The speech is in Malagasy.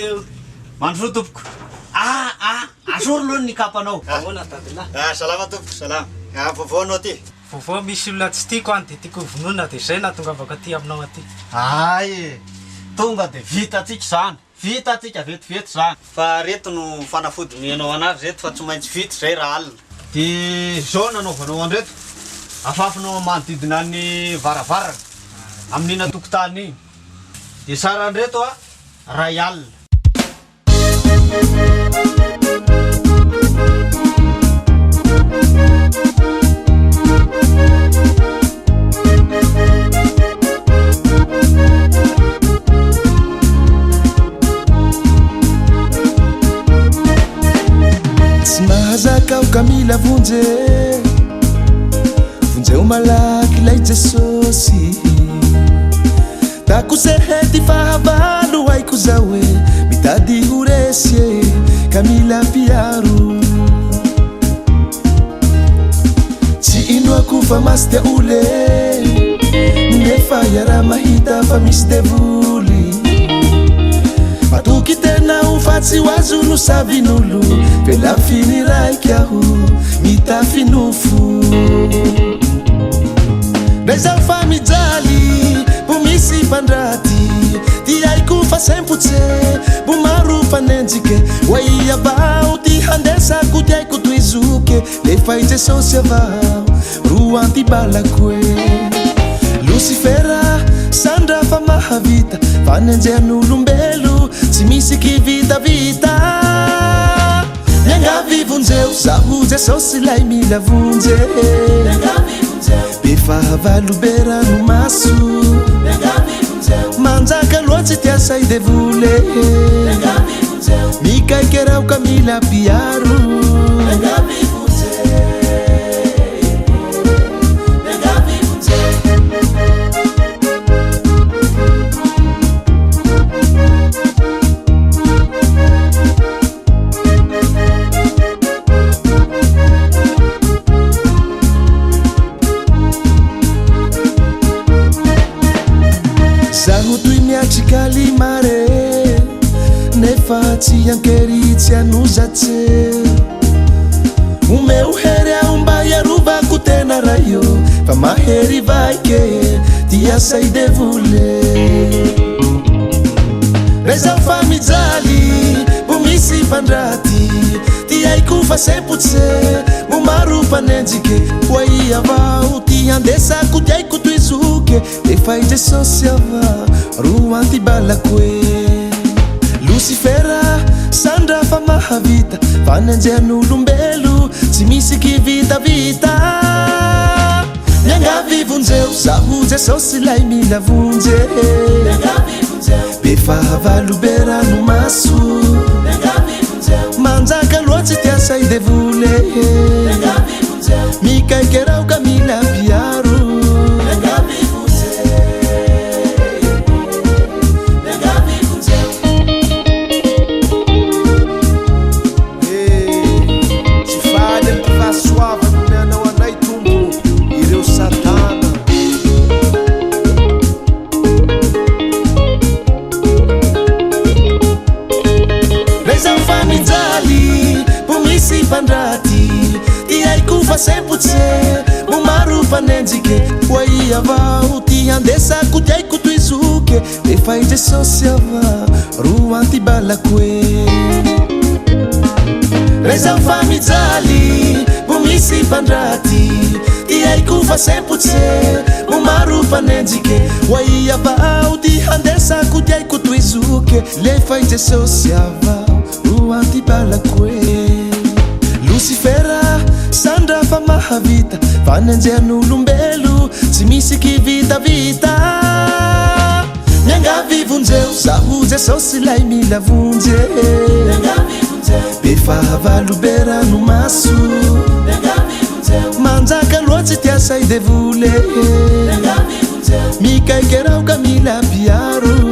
dia mandro tompoko asory loha ny kapanao ahoana tadila salama tompoko salama vaovao anao ty vaovao misy olona tsy tiako any dia tiako vonona dia zay nahatongavako aty aminao aty ay tonga dia vitatsika zany vitatsika vetivety zany fa reto no fanafodiny anao anazy reto fa tsy maintsy vita zay raha alina dia zao nanaovanao andreto afafinao manodidina ny varavarana amin'ina tokotany iny dia sara andreto ray alina tsy mahazaka Kamila vonjeo malaky lay Jesosy takuseheti fahavalo haiko zao hoe mitady ho resy Kamila piaro tsy inoako fa masy dia ole nefa iara mahita fa misy devoly matoky tena ho fatsy ho azo no savin'olo velafiny raiky aho mitafy nofo rezao fa mijaly bo misy mpandraty ty haiko fa sempotse bo maro fanenjike way avao ty handesako ty haiko toizoke lefa i Jesosy avao ro antibalako e Lucifera sandra fa mahavita fanenjehan'olombelo tsy misy kivitavita miangavi vonjeo zaho Jesosy lay mila vonje be fahavalo be ranomaso manjaka loatsy tiasay devole mikaikeraho Kamila piaro Chikali mare nefa tsy ankeritsy anozatse umeu here aomba iarovako tena raio fa mahery vaike tiasay devole rezao fa mijaly bo misy mpandraty ty haiko fa sempotse mo maro mpanenjike way avao ty handesako ty haiko toizoke efa i Jesosy avao ro antibalako e Lucifera sandra fa mahavita fanenjehan'olombelo tsy misy kivitavita miangavi vonjeo zaho Jesosy lay mila vonje be fahavalo be ranomaso manjaka loatsy tiasay devole mikaikeraho Kamila piaro sempotse mo maro mpanenjike way avao ty handesako ty haiko toizoke efa i Jesosy avao ro antibalako e rezao fa mijaly bo misy mpandraty ty haiko fa sempotse mo maro mpanenjike way avao ty handesako ty haiko toizoke lefa i Jesosy avao ro antibalako e Lucifera sandra fa mahavita fanenjehan'olombelo tsy misy kivitavita miangavi vonjeo zaho Jesosy lay mila vonje be fahavalo be ranomaso manjaka loatsy tiasay devole mikaikeraho Kamila piaro